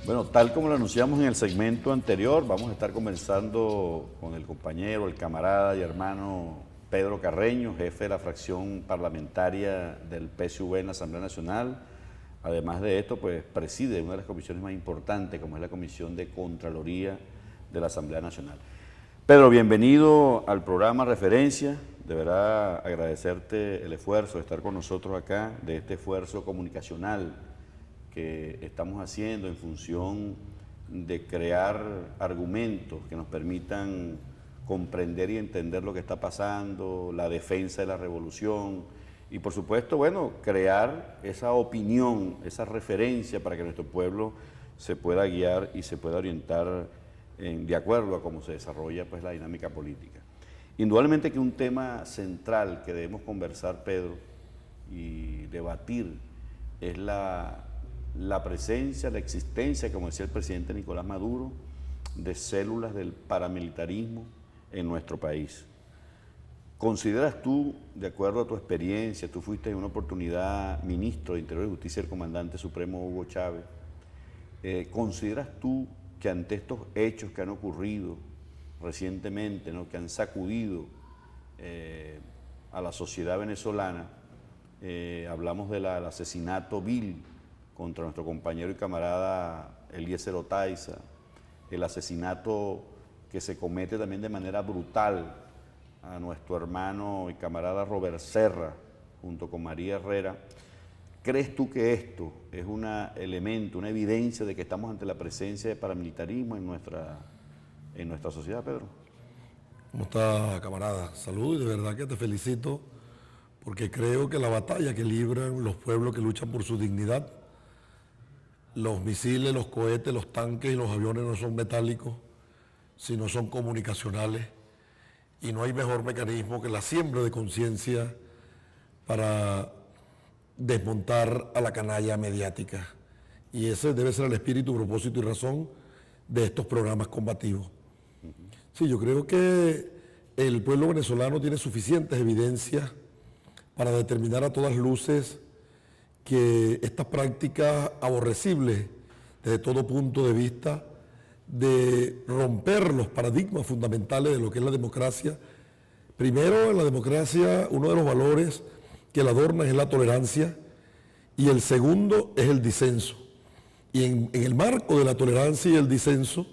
Bueno, tal como lo anunciamos en el segmento anterior, vamos a estar conversando con el compañero, el camarada y hermano Pedro Carreño, jefe de la fracción parlamentaria del PSV en la Asamblea Nacional. Además de esto, pues preside una de las comisiones más importantes, como es la Comisión de Contraloría de la Asamblea Nacional. Pedro, bienvenido al programa Referencia. De verdad agradecerte el esfuerzo de estar con nosotros acá, de este esfuerzo comunicacional que estamos haciendo en función de crear argumentos que nos permitan comprender y entender lo que está pasando, la defensa de la revolución y por supuesto, bueno, crear esa opinión, esa referencia para que nuestro pueblo se pueda guiar y se pueda orientar de acuerdo a cómo se desarrolla pues, la dinámica política. Indudablemente que un tema central que debemos conversar, Pedro, y debatir es la presencia, la existencia, como decía el presidente Nicolás Maduro, de células del paramilitarismo en nuestro país. ¿Consideras tú, de acuerdo a tu experiencia, tú fuiste en una oportunidad ministro de Interior y Justicia del comandante supremo Hugo Chávez, ¿consideras tú que ante estos hechos que han ocurrido recientemente, ¿no?, que han sacudido a la sociedad venezolana, hablamos del asesinato vil contra nuestro compañero y camarada Eliezer Otaiza, el asesinato que se comete también de manera brutal a nuestro hermano y camarada Robert Serra, junto con María Herrera? ¿Crees tú que esto es un elemento, una evidencia de que estamos ante la presencia de paramilitarismo en nuestra sociedad, Pedro? ¿Cómo está, camarada? Salud, y de verdad que te felicito, porque creo que la batalla que libran los pueblos que luchan por su dignidad, los misiles, los cohetes, los tanques y los aviones no son metálicos, sino son comunicacionales, y no hay mejor mecanismo que la siembra de conciencia para desmontar a la canalla mediática. Y ese debe ser el espíritu, propósito y razón de estos programas combativos. Sí, yo creo que el pueblo venezolano tiene suficientes evidencias para determinar a todas luces que estas prácticas aborrecibles desde todo punto de vista de romper los paradigmas fundamentales de lo que es la democracia. Primero, en la democracia, uno de los valores que la adornan es la tolerancia y el segundo es el disenso. Y en el marco de la tolerancia y el disenso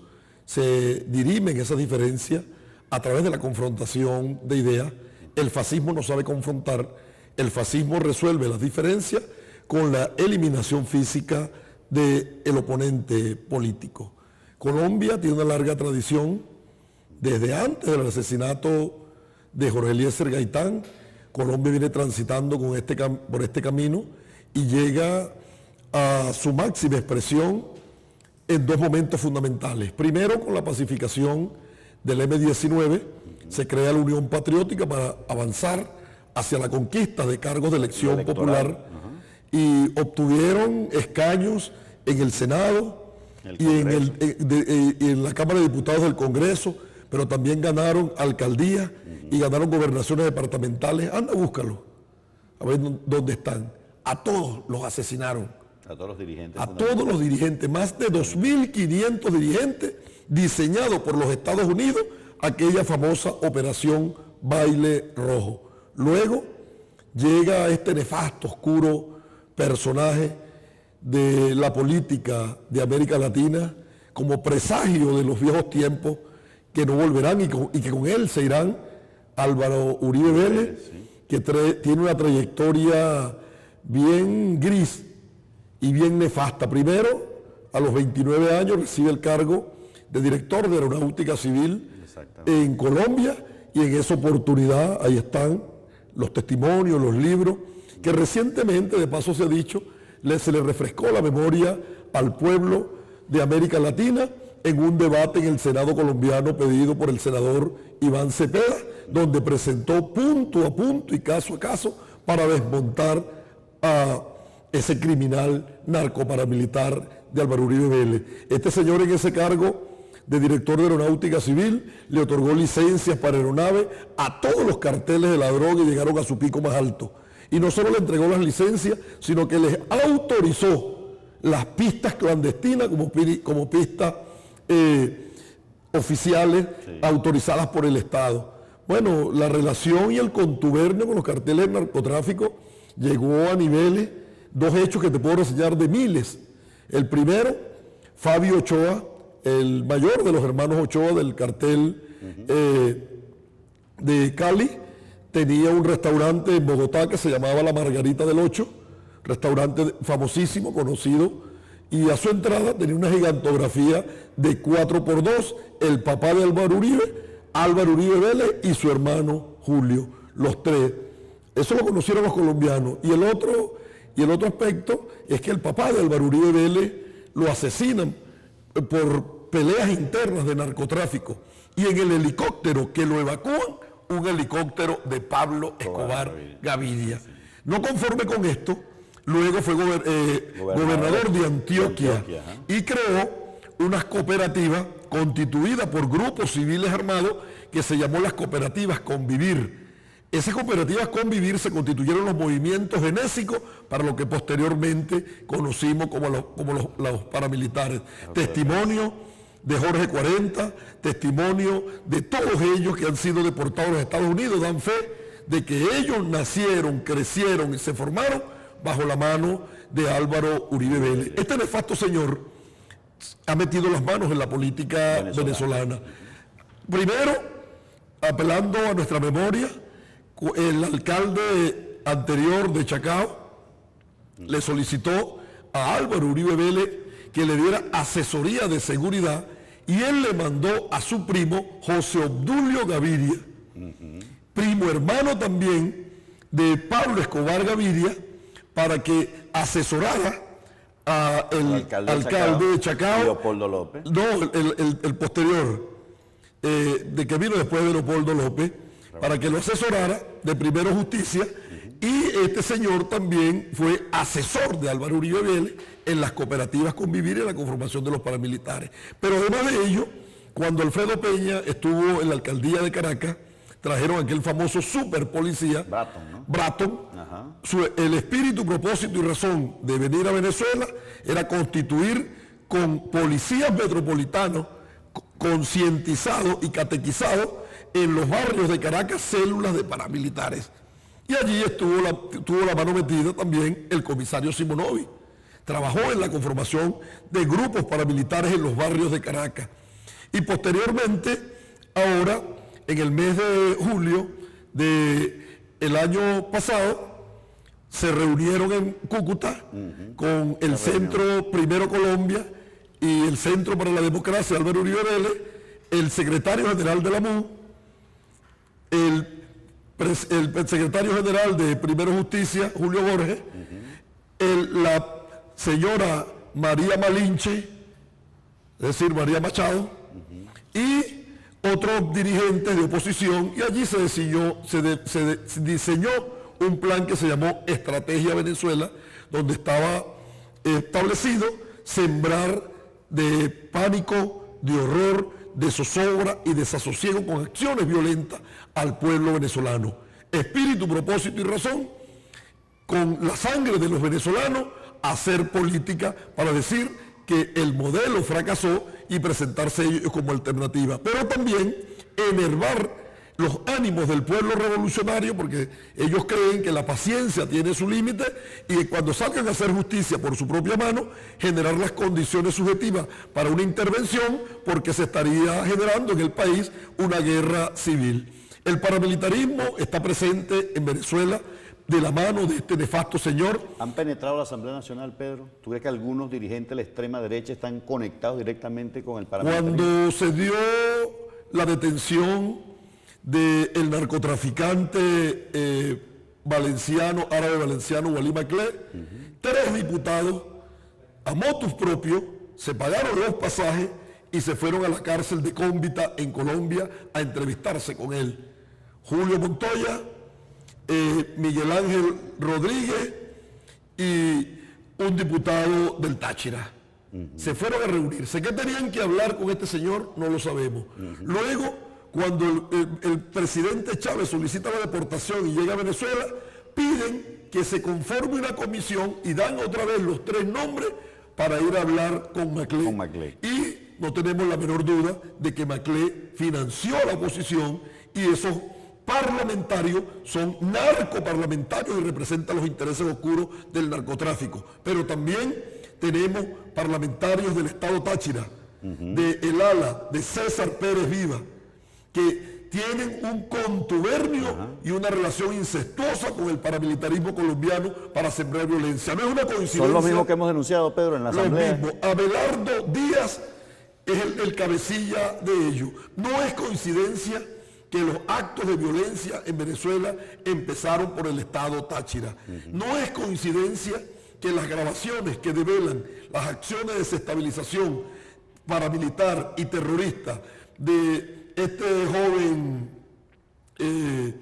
se dirimen esas diferencias a través de la confrontación de ideas. El fascismo no sabe confrontar, el fascismo resuelve las diferencias con la eliminación física del oponente político. Colombia tiene una larga tradición, desde antes del asesinato de Jorge Eliezer Gaitán. Colombia viene transitando por este camino y llega a su máxima expresión en dos momentos fundamentales. Primero, con la pacificación del M-19, se crea la Unión Patriótica para avanzar hacia la conquista de cargos de elección popular y obtuvieron escaños en el Senado y en la Cámara de Diputados del Congreso, pero también ganaron alcaldías y ganaron gobernaciones departamentales. Anda, búscalo, a ver dónde están. A todos los asesinaron. A todos los dirigentes. A todos los dirigentes, más de 2.500 dirigentes diseñados por los Estados Unidos, aquella famosa Operación Baile Rojo. Luego llega este nefasto, oscuro personaje de la política de América Latina como presagio de los viejos tiempos que no volverán y que con él se irán, Álvaro Uribe Vélez, que tiene una trayectoria bien gris y bien nefasta. Primero, a los 29 años recibe el cargo de director de Aeronáutica Civil en Colombia, y en esa oportunidad ahí están los testimonios, los libros, que recientemente, de paso se ha dicho, se le refrescó la memoria al pueblo de América Latina en un debate en el Senado colombiano pedido por el senador Iván Cepeda, donde presentó punto a punto y caso a caso para desmontar a ese criminal narcoparamilitar de Álvaro Uribe Vélez. Este señor, en ese cargo de director de Aeronáutica Civil, le otorgó licencias para aeronaves a todos los carteles de la droga y llegaron a su pico más alto. Y no solo le entregó las licencias, sino que les autorizó las pistas clandestinas como pistas oficiales autorizadas por el Estado. Bueno, la relación y el contubernio con los carteles de narcotráfico llegó a niveles, dos hechos que te puedo reseñar de miles. El primero, Fabio Ochoa, el mayor de los hermanos Ochoa del cartel de Cali, tenía un restaurante en Bogotá que se llamaba La Margarita del Ocho, restaurante famosísimo, conocido, y a su entrada tenía una gigantografía de 4x2, el papá de Álvaro Uribe Vélez y su hermano Julio, los tres. Eso lo conocieron los colombianos. Y el otro aspecto es que el papá de Álvaro Uribe Vélez lo asesinan por peleas internas de narcotráfico. Y en el helicóptero que lo evacúan, un helicóptero de Pablo Escobar Gaviria. No conforme con esto, luego fue gobernador de Antioquia y creó unas cooperativas constituidas por grupos civiles armados que se llamó las cooperativas Convivir. Esas cooperativas Convivir se constituyeron los movimientos genésicos para lo que posteriormente conocimos como los paramilitares. Testimonio de Jorge 40, testimonio de todos ellos que han sido deportados a los Estados Unidos, dan fe de que ellos nacieron, crecieron y se formaron bajo la mano de Álvaro Uribe Vélez. Este nefasto señor ha metido las manos en la política venezolana. Primero, apelando a nuestra memoria, el alcalde anterior de Chacao le solicitó a Álvaro Uribe Vélez que le diera asesoría de seguridad y él le mandó a su primo José Obdulio Gaviria, primo hermano también de Pablo Escobar Gaviria, para que asesorara al alcalde de Chacao, Leopoldo López. No, el posterior, de que vino después de Leopoldo López, para que lo asesorara de Primero Justicia, y este señor también fue asesor de Álvaro Uribe Vélez en las cooperativas Convivir y en la conformación de los paramilitares. Pero además de ello, cuando Alfredo Peña estuvo en la alcaldía de Caracas, trajeron aquel famoso super policía, Bratton. El espíritu, propósito y razón de venir a Venezuela era constituir con policías metropolitanos concientizados y catequizados en los barrios de Caracas células de paramilitares. Y allí tuvo la mano metida también el comisario Simonovi. Trabajó en la conformación de grupos paramilitares en los barrios de Caracas. Y posteriormente, ahora, en el mes de julio del año pasado, se reunieron en Cúcuta con el Centro Primero Colombia y el Centro para la Democracia, Álvaro Uribe Vélez, el secretario general de la MUD, el secretario general de Primero Justicia, Julio Borges, la señora María Malinche, es decir, María Machado, y otros dirigentes de oposición, y allí se diseñó un plan que se llamó Estrategia Venezuela, donde estaba establecido sembrar de pánico, de horror, de zozobra y desasosiego con acciones violentas al pueblo venezolano. Espíritu, propósito y razón, con la sangre de los venezolanos, hacer política para decir que el modelo fracasó y presentarse ellos como alternativa, pero también enervar los ánimos del pueblo revolucionario, porque ellos creen que la paciencia tiene su límite y que cuando salgan a hacer justicia por su propia mano, generar las condiciones subjetivas para una intervención, porque se estaría generando en el país una guerra civil. El paramilitarismo está presente en Venezuela de la mano de este nefasto señor. ¿Han penetrado la Asamblea Nacional, Pedro? ¿Tú crees que algunos dirigentes de la extrema derecha están conectados directamente con el paramilitarismo? Cuando se dio la detención del narcotraficante árabe valenciano Walid Maclé, 3 diputados a motus propio se pagaron los pasajes y se fueron a la cárcel de Cómbita en Colombia a entrevistarse con él. Julio Montoya, Miguel Ángel Rodríguez y un diputado del Táchira. Se fueron a reunirse. ¿Qué tenían que hablar con este señor? No lo sabemos. Luego, cuando el presidente Chávez solicita la deportación y llega a Venezuela, piden que se conforme una comisión y dan otra vez los 3 nombres para ir a hablar con Maclé. Con Maclé. Y no tenemos la menor duda de que Maclé financió a la oposición y esos parlamentarios son narcoparlamentarios y representan los intereses oscuros del narcotráfico. Pero también tenemos parlamentarios del Estado Táchira, de El Ala, de César Pérez Viva, que tienen un contubernio y una relación incestuosa con el paramilitarismo colombiano para sembrar violencia. No es una coincidencia. Son los mismos que hemos denunciado, Pedro, en la Asamblea. Los mismos. Abelardo Díaz es el cabecilla de ellos. No es coincidencia que los actos de violencia en Venezuela empezaron por el Estado Táchira. No es coincidencia que las grabaciones que develan las acciones de desestabilización paramilitar y terrorista de este joven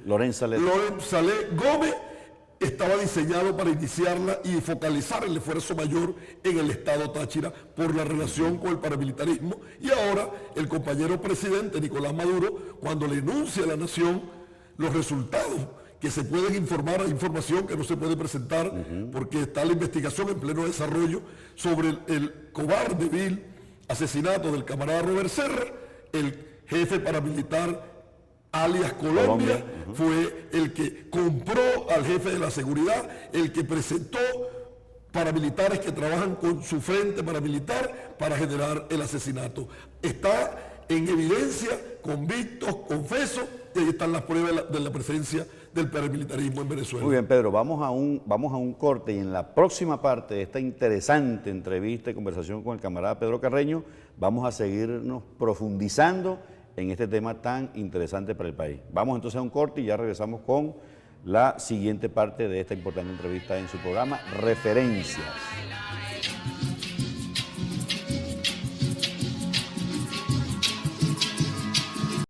Lorenz Salé Gómez estaba diseñado para iniciarla y focalizar el esfuerzo mayor en el Estado Táchira por la relación con el paramilitarismo. Y ahora el compañero presidente Nicolás Maduro, cuando le enuncia a la nación los resultados que se pueden informar, hay información que no se puede presentar porque está la investigación en pleno desarrollo sobre el cobarde vil asesinato del camarada Robert Serra, el jefe paramilitar alias Colombia, fue el que compró al jefe de la seguridad, el que presentó paramilitares que trabajan con su frente paramilitar para generar el asesinato. Está en evidencia, convictos, confesos, y ahí están las pruebas de la presencia del paramilitarismo en Venezuela. Muy bien, Pedro, vamos a un corte y en la próxima parte de esta interesante entrevista y conversación con el camarada Pedro Carreño, vamos a seguirnos profundizando en este tema tan interesante para el país. Vamos entonces a un corte y ya regresamos con la siguiente parte de esta importante entrevista en su programa Referencias.